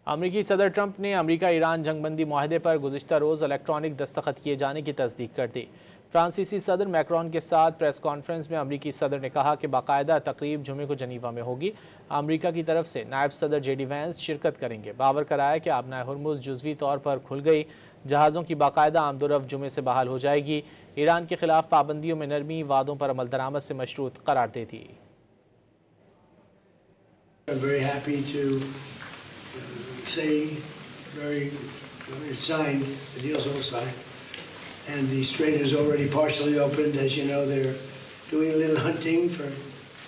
अमरीकी सदर ट्रंप ने अमरीका ईरान जंगबंदी माहदे पर गुज़िश्ता रोज़ इलेक्ट्रॉनिक दस्तखत किए जाने की तस्दीक कर दी। फ्रांसीसी सदर मैक्रोन के साथ प्रेस कॉन्फ्रेंस में अमरीकी सदर ने कहा कि बाकायदा तकरीब जुमे को जनीवा में होगी। अमरीका की तरफ से नायब सदर JD वैंस शिरकत करेंगे। बावर कराया कि आबनाए हुर्मुज़ जुज़वी तौर पर खुल गई, जहाज़ों की बाकायदा आमदोरफ्त जुमे से बहाल हो जाएगी। ईरान के खिलाफ पाबंदियों में नरमी वादों पर अमल दरामद से मशरूत करार देती। It's signed, the deal's all signed, and the strait is already partially opened. As you know, they're doing a little hunting for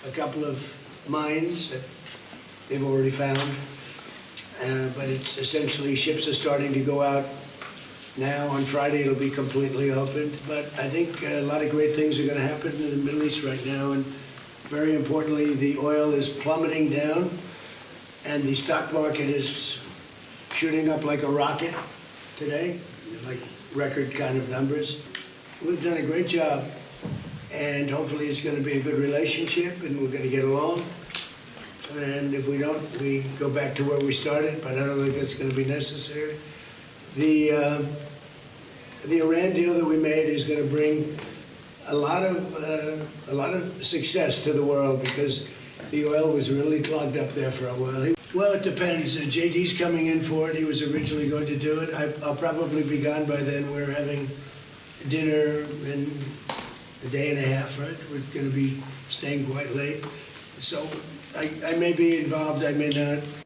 a couple of mines that they've already found, but it's essentially ships are starting to go out now. On Friday, it'll be completely opened, but I think a lot of great things are going to happen in the Middle East right now, and very importantly, the oil is plummeting down, and the stock market is shooting up like a rocket today, like record kind of numbers. We've done a great job, and hopefully it's going to be a good relationship and we're going to get along. And if we don't, we go back to where we started, but I don't think that's going to be necessary. The Iran deal that we made is going to bring a lot of success to the world because the oil was really clogged up there for a while. Well, it depends. JD's coming in for it. He was originally going to do it. I'll probably be gone by then. We're having dinner in a day and a half, right? We're going to be staying quite late. So I may be involved, I may not.